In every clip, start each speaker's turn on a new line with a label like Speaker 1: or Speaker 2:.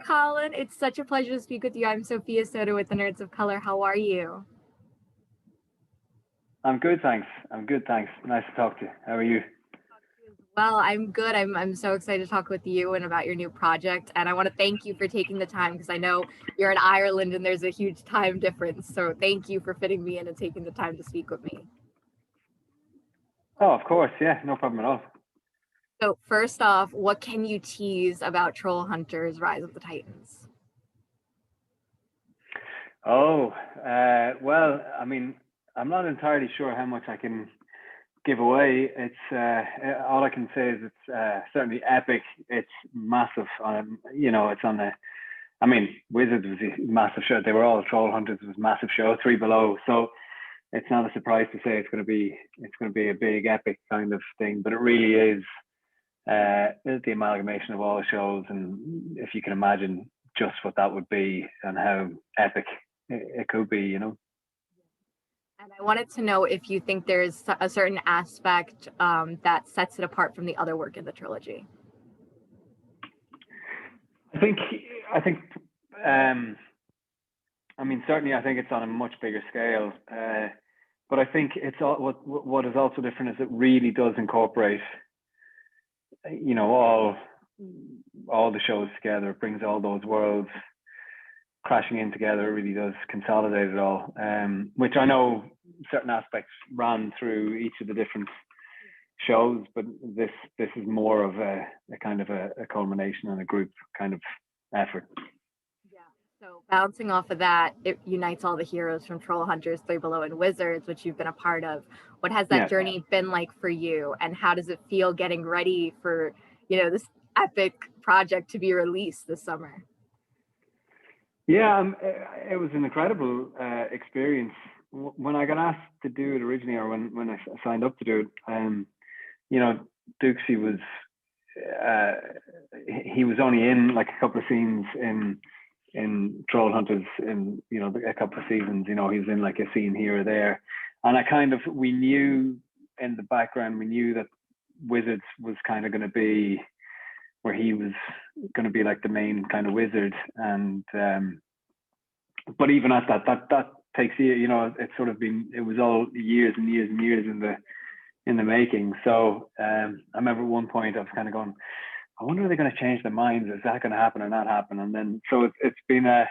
Speaker 1: Colin. It's such a pleasure to speak with you. I'm Sophia Soto with the Nerds of Color. How are you?
Speaker 2: I'm good, thanks. Nice to talk to you. How are you?
Speaker 1: Well, I'm good. I'm so excited to talk with you and about your new project. And I want to thank you for taking the time because I know you're in Ireland and there's a huge time difference. So thank you for fitting me in and taking the time to speak with me.
Speaker 2: Oh, of course. Yeah, no problem at all.
Speaker 1: So first off, what can you tease about Trollhunters Rise of the Titans?
Speaker 2: Oh, well, I mean, I'm not entirely sure how much I can give away. It's all I can say is it's certainly epic. It's massive. It's on the. I mean, Wizards was a massive show. They were all Trollhunters. It was a massive show. Three Below. So it's not a surprise to say it's going to be a big epic kind of thing. But it really is. It's the amalgamation of all the shows, and if you can imagine just what that would be and how epic it could be,
Speaker 1: And I wanted to know if you think there's a certain aspect that sets it apart from the other work in the trilogy.
Speaker 2: I think, I mean, certainly, I think it's on a much bigger scale. But I think it's what is also different is it really does incorporate, all the shows together. It brings all those worlds crashing in together. It really does consolidate it all, which I know certain aspects ran through each of the different shows, but this is more of a kind of a culmination and a group kind of effort.
Speaker 1: Yeah. So bouncing off of that, it unites all the heroes from Trollhunters, Three Below, and Wizards, which you've been a part of. What has that journey been like for you, and how does it feel getting ready for this epic project to be released this summer?
Speaker 2: Yeah, it was an incredible experience. When I got asked to do it originally, or when I signed up to do it, Duxie was he was only in like a couple of scenes in Trollhunters in a couple of seasons. He was in like a scene here or there, and we knew in the background, we knew that Wizards was kind of going to be where he was going to be like the main kind of wizard. And but even at that takes years, it's sort of been, it was all years and years and years in the making. So I remember at one point I was kind of going, I wonder are they going to change their minds? Is that going to happen or not happen? And then so it's been a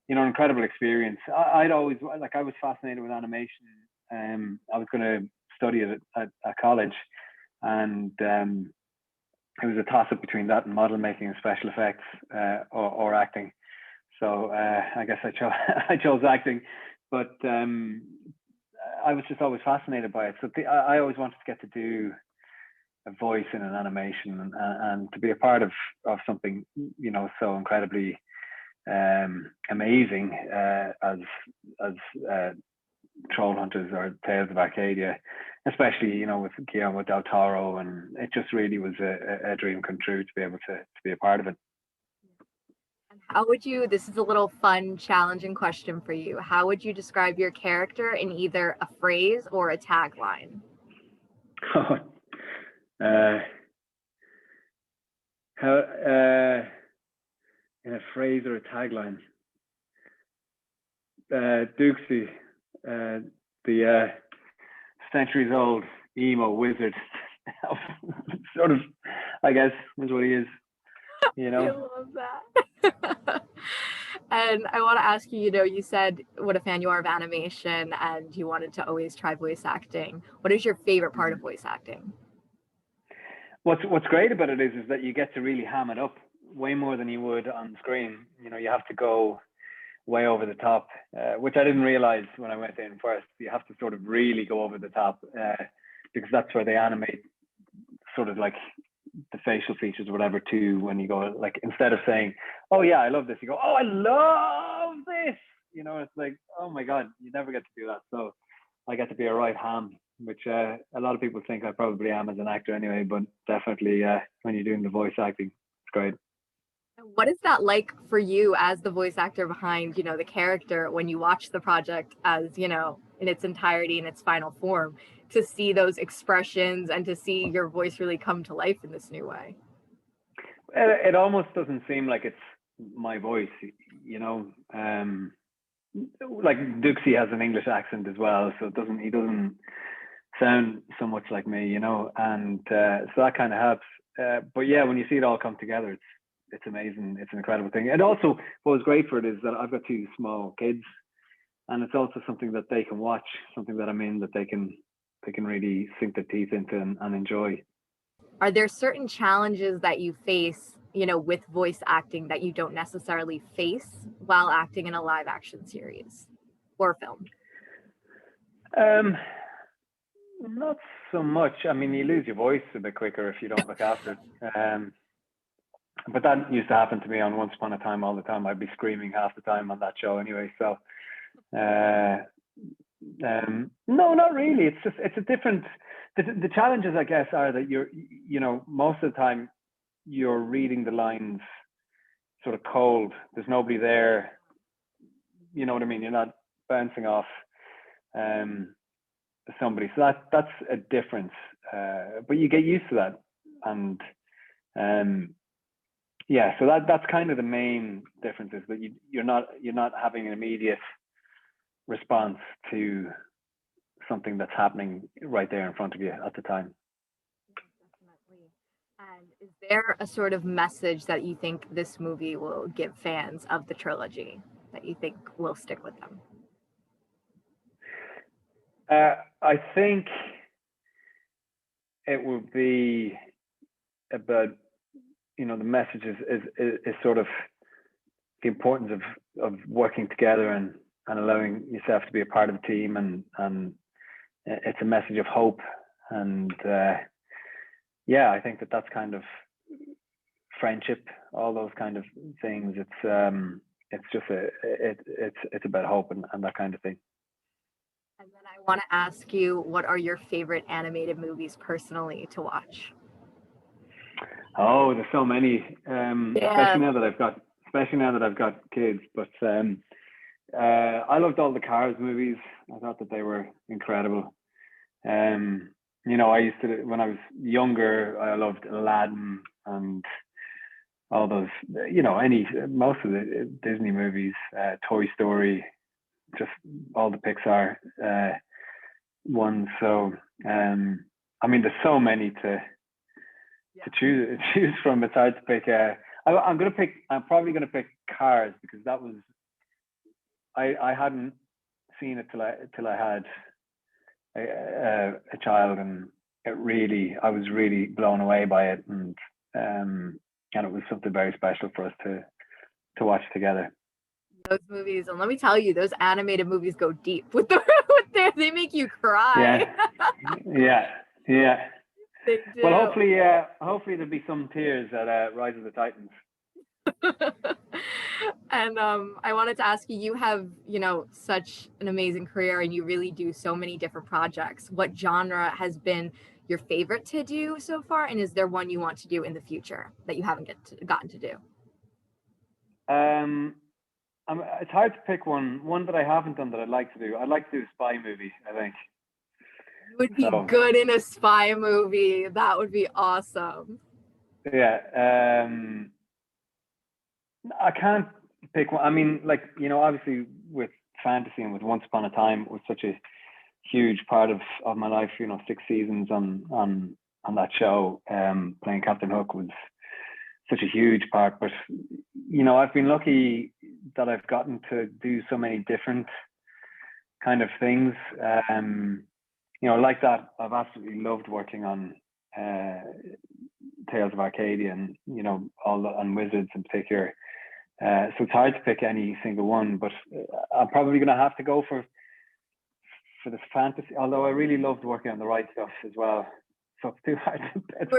Speaker 2: incredible experience. I was fascinated with animation. I was going to study it at college, and it was a toss-up between that and model making and special effects, or acting. So I guess I chose acting, but I was just always fascinated by it. So I always wanted to get to do a voice in an animation, and to be a part of something so incredibly amazing as Trollhunters or Tales of Arcadia, especially with Guillermo del Toro, and it just really was a dream come true to be able to be a part of it.
Speaker 1: And how would you? This is a little fun, challenging question for you. How would you describe your character in either a phrase or a tagline?
Speaker 2: In a phrase or a tagline, Duxie, the centuries-old emo wizard, sort of, I guess, is what he is.
Speaker 1: I love that. And I want to ask you, you said what a fan you are of animation and you wanted to always try voice acting. What is your favorite part of voice acting?
Speaker 2: What's great about it is that you get to really ham it up way more than you would on screen. You have to go way over the top, which I didn't realize when I went in first. You have to sort of really go over the top, because that's where they animate sort of like the facial features or whatever too. When you go, like, instead of saying, oh yeah, I love this, you go, oh, I love this. It's like, oh my God, you never get to do that. So I get to be a right ham, which a lot of people think I probably am as an actor anyway, but definitely when you're doing the voice acting, it's great.
Speaker 1: What is that like for you as the voice actor behind, the character, when you watch the project as, in its entirety, in its final form, to see those expressions and to see your voice really come to life in this new way?
Speaker 2: It almost doesn't seem like it's my voice, you know. Like Duxie has an English accent as well, so he doesn't sound so much like me, you know, and so that kind of helps. But yeah, when you see it all come together, it's amazing. It's an incredible thing. And also, what was great for it is that I've got two small kids, and it's also something that they can watch, something that I'm in that they can really sink their teeth into and enjoy.
Speaker 1: Are there certain challenges that you face, you know, with voice acting that you don't necessarily face while acting in a live action series or film?
Speaker 2: Not so much. I mean, you lose your voice a bit quicker if you don't look after it. But that used to happen to me on Once Upon a Time all the time. I'd be screaming half the time on that show anyway. So, no, not really. It's a different. The challenges, I guess, are that you know, most of the time you're reading the lines sort of cold. There's nobody there. You know what I mean? You're not bouncing off somebody. So that's a difference. But you get used to that, and yeah. So that's kind of the main difference, is that you're not having an immediate response to something that's happening right there in front of you at the time.
Speaker 1: Definitely. And is there a sort of message that you think this movie will give fans of the trilogy that you think will stick with them?
Speaker 2: I think it will be about, you know, the message is sort of the importance of working together and allowing yourself to be a part of a team, and it's a message of hope, and yeah, I think that's kind of friendship, all those kind of things. It's just it's about hope and that kind of thing.
Speaker 1: And then I want to ask you, what are your favorite animated movies personally to watch?
Speaker 2: Oh, there's so many, especially now that I've got kids. But I loved all the Cars movies. I thought that they were incredible. You know, I used to, when I was younger, I loved Aladdin and all those, you know, most of the Disney movies, Toy Story, just all the Pixar ones. So I mean, there's so many to choose from. It's hard to pick. I'm probably gonna pick Cars, because that was, I hadn't seen it till I had a child, and I was really blown away by it, and it was something very special for us to watch together.
Speaker 1: Those movies, and let me tell you, those animated movies go deep with they make you cry.
Speaker 2: Yeah.
Speaker 1: They do.
Speaker 2: Well, hopefully there'll be some tears at Rise of the Titans.
Speaker 1: And I wanted to ask you, you have, you know, such an amazing career, and you really do so many different projects. What genre has been your favorite to do so far, and is there one you want to do in the future that you haven't gotten to do?
Speaker 2: It's hard to pick one that I haven't done that I'd like to do. I'd like to do a spy movie, I think.
Speaker 1: You would be good in a spy movie. That would be awesome.
Speaker 2: Yeah. I can't pick one. I mean, like, you know, obviously with fantasy and with Once Upon a Time, it was such a huge part of my life. You know, 6 seasons on that show. Playing Captain Hook was such a huge part. But, you know, I've been lucky that I've gotten to do so many different kind of things. You know, like that, I've absolutely loved working on Tales of Arcadia, and, you know, and Wizards in particular. So it's hard to pick any single one, but I'm probably going to have to go for the fantasy. Although I really loved working on the right stuff as well, so it's too hard.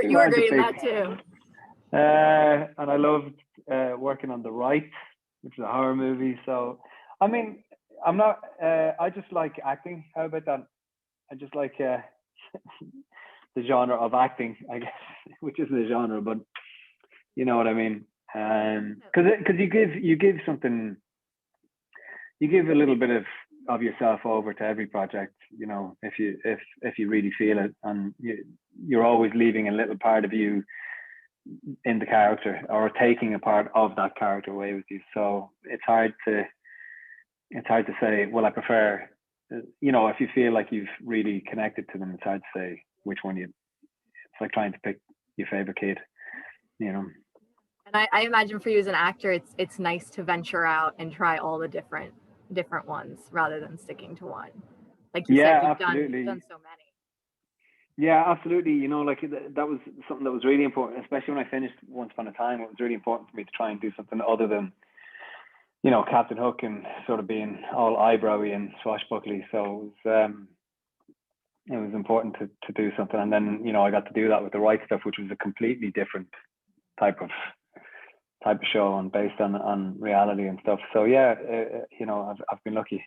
Speaker 1: You were great in that too.
Speaker 2: And I loved working on The Right, which is a horror movie. So, I mean, I'm not. I just like acting. How about that? I just like the genre of acting, I guess, which isn't a genre, but you know what I mean. Because you give something, you give a little bit of yourself over to every project, you know, if you really feel it, and you're always leaving a little part of you in the character or taking a part of that character away with you. So it's hard to say, well, I prefer, you know, if you feel like you've really connected to them, it's hard to say which one it's like trying to pick your favorite kid, you know.
Speaker 1: And I imagine for you as an actor, it's nice to venture out and try all the different ones rather than sticking to one. Like you said, you've done so many.
Speaker 2: Yeah, absolutely. You know, like that was something that was really important, especially when I finished Once Upon a Time. It was really important for me to try and do something other than, you know, Captain Hook and sort of being all eyebrowy and swashbuckly. So it was important to do something. And then, you know, I got to do that with The Right Stuff, which was a completely different type of show and based on reality and stuff. So yeah, you know, I've been lucky.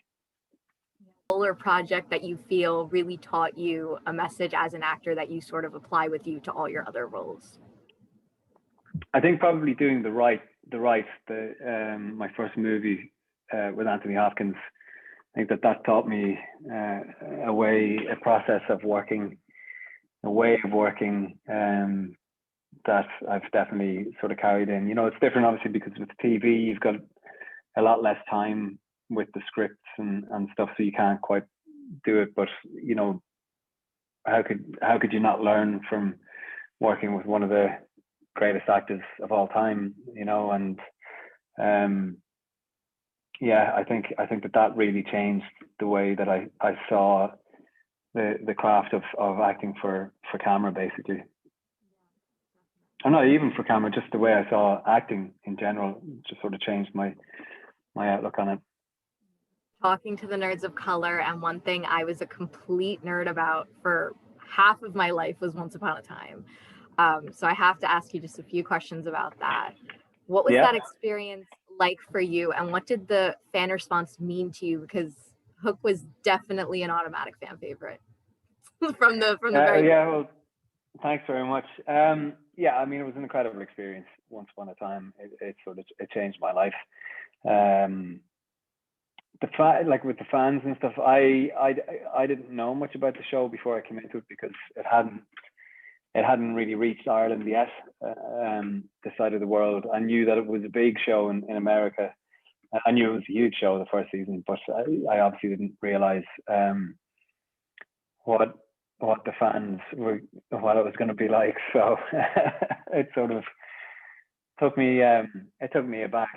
Speaker 1: Or project that you feel really taught you a message as an actor that you sort of apply with you to all your other roles?
Speaker 2: I think probably doing my first movie with Anthony Hopkins. I think that taught me a process of working, a way of working that I've definitely sort of carried in. You know, it's different obviously because with TV you've got a lot less time with the scripts and stuff, so you can't quite do it. But you know, how could you not learn from working with one of the greatest actors of all time? You know, and yeah, I think that really changed the way that I saw the craft of acting for camera, basically. And not even for camera, just the way I saw acting in general just sort of changed my outlook on it.
Speaker 1: Talking to the nerds of color, and one thing I was a complete nerd about for half of my life was Once Upon a Time. So I have to ask you just a few questions about that. What was that experience like for you, and what did the fan response mean to you? Because Hook was definitely an automatic fan favorite from the very
Speaker 2: yeah. Well, thanks very much. Yeah, I mean, it was an incredible experience. Once Upon a Time, it changed my life. Like with the fans and stuff, I didn't know much about the show before I came into it because it hadn't really reached Ireland yet, this side of the world. I knew that it was a big show in America. I knew it was a huge show the first season, but I obviously didn't realize what the fans were, what it was going to be like. So it sort of took me aback,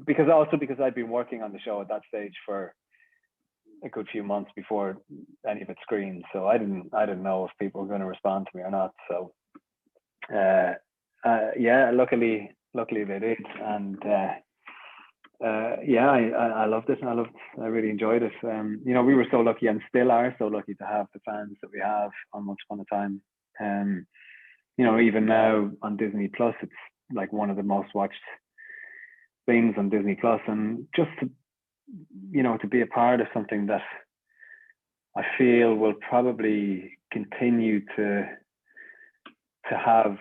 Speaker 2: because I'd been working on the show at that stage for a good few months before any of it screened, so I didn't know if people were going to respond to me or not. So yeah, luckily they did, and yeah, I loved it. I really enjoyed it. You know, we were so lucky and still are so lucky to have the fans that we have on Once Upon a Time. You know, even now on Disney Plus, it's like one of the most watched things on Disney Plus, and just to, you know, to be a part of something that I feel will probably continue to have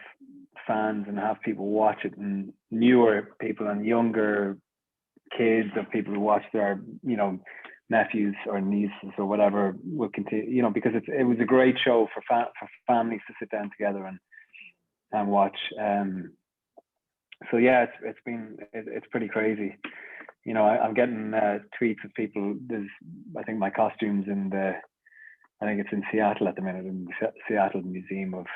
Speaker 2: fans and have people watch it, and newer people and younger kids of people who watch their, you know, nephews or nieces or whatever will continue, you know, because it was a great show for families to sit down together and watch. So yeah, it's pretty crazy. You know, I'm getting tweets of people. I think my costume's I think it's in Seattle at the minute, in the Seattle Museum of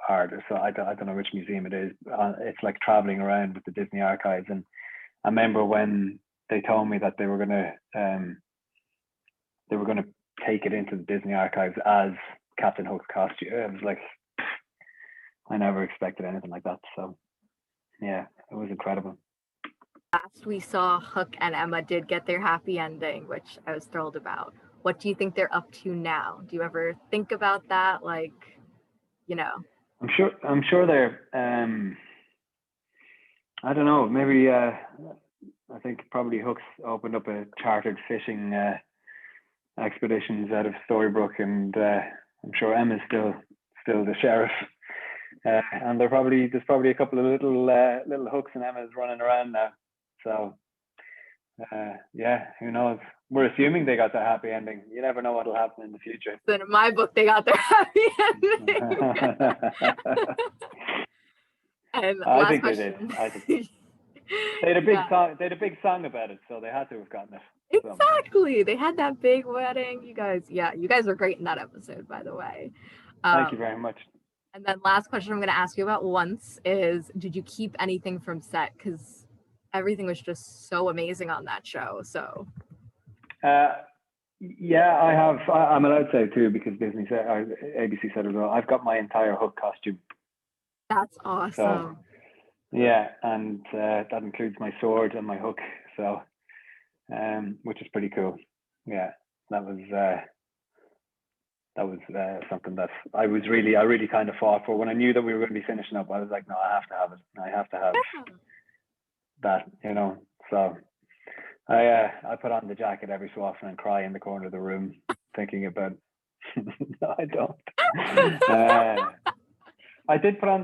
Speaker 2: Art. So I don't know which museum it is. It's like traveling around with the Disney archives. And I remember when they told me that they were gonna take it into the Disney archives as Captain Hook's costume. It was like, I never expected anything like that. So yeah, it was incredible.
Speaker 1: Last we saw, Hook and Emma did get their happy ending, which I was thrilled about. What do you think they're up to now? Do you ever think about that? Like, you know,
Speaker 2: I'm sure they're I don't know, maybe I think probably Hook's opened up a chartered fishing expeditions out of Storybrooke, and I'm sure Emma's still the sheriff. And there's probably a couple of little Hooks and Emmas running around now. So yeah, who knows? We're assuming they got their happy ending. You never know what'll happen in the future.
Speaker 1: But in my book, they got their happy ending. And
Speaker 2: I
Speaker 1: last
Speaker 2: think they
Speaker 1: question.
Speaker 2: did. I think they had a big
Speaker 1: Yeah,
Speaker 2: song. They had a big song about it, so they had to have gotten it. So,
Speaker 1: exactly. They had that big wedding. You guys, yeah, you guys were great in that episode, by the way.
Speaker 2: thank you
Speaker 1: Um,
Speaker 2: very much.
Speaker 1: and then last question I'm going to ask you about once is, did you keep anything from set? Because everything was just so amazing on that show. So
Speaker 2: Uh, yeah, I have. I'm allowed to say too because Disney said, ABC said as well. I've got my entire Hook costume.
Speaker 1: that's
Speaker 2: So
Speaker 1: awesome.
Speaker 2: yeah, and that includes my sword and my hook. So, which is pretty cool. Yeah, that was something that I really kind of fought for when I knew that we were going to be finishing up. I was like, no, I have to have it. I have to have that, you know. So I put on the jacket every so often and cry in the corner of the room thinking about. No, I don't. I did put on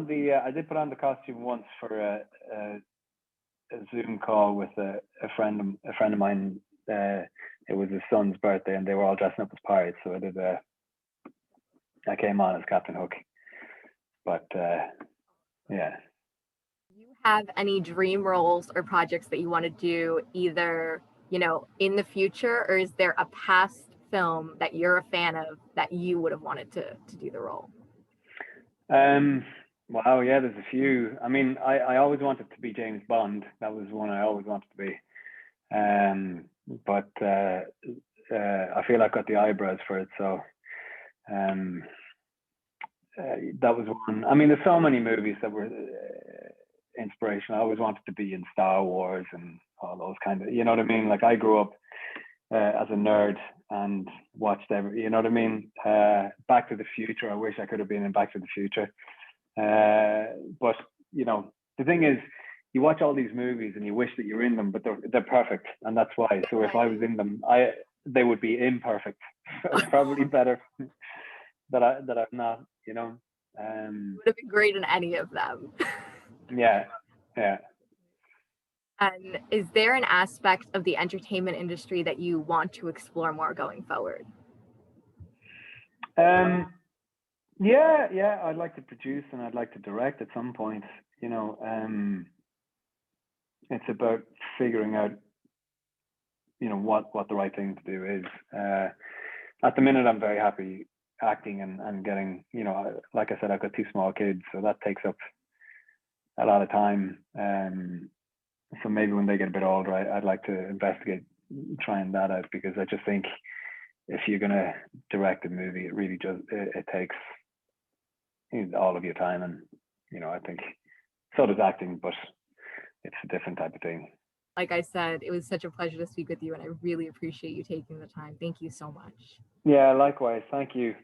Speaker 2: the costume once for a Zoom call with a friend of mine. It was his son's birthday, and they were all dressing up as pirates. So I came on as Captain Hook. But yeah.
Speaker 1: Do you have any dream roles or projects that you want to do either, in the future, or is there a past film that you're a fan of that you would have wanted to do the role?
Speaker 2: Wow, yeah, there's a few. I mean, I always wanted to be James Bond. That was one I always wanted to be. But I feel I've got the eyebrows for it, so that was one. I mean, there's so many movies that were inspirational. I always wanted to be in Star Wars and all those kind of, you know what I mean? Like I grew up as a nerd and watched you know what I mean? Back to the Future. I wish I could have been in Back to the Future. But the thing is, you watch all these movies and you wish that you're in them, but they're perfect, and that's why. So if I was in them, they would be imperfect. So it's probably better that I'm not.
Speaker 1: You would have been great in any of them.
Speaker 2: Yeah.
Speaker 1: And is there an aspect of the entertainment industry that you want to explore more going forward?
Speaker 2: Yeah, I'd like to produce and I'd like to direct at some point. It's about figuring out, what the right thing to do is. At the minute, I'm very happy acting and getting, like I said, I've got 2 small kids, so that takes up a lot of time. So maybe when they get a bit older, I'd like to investigate trying that out, because I just think if you're going to direct a movie, it really just it takes all of your time, and I think so does acting, but it's a different type of thing.
Speaker 1: Like I said, it was such a pleasure to speak with you, and I really appreciate you taking the time. Thank you so much.
Speaker 2: Yeah, likewise. Thank you.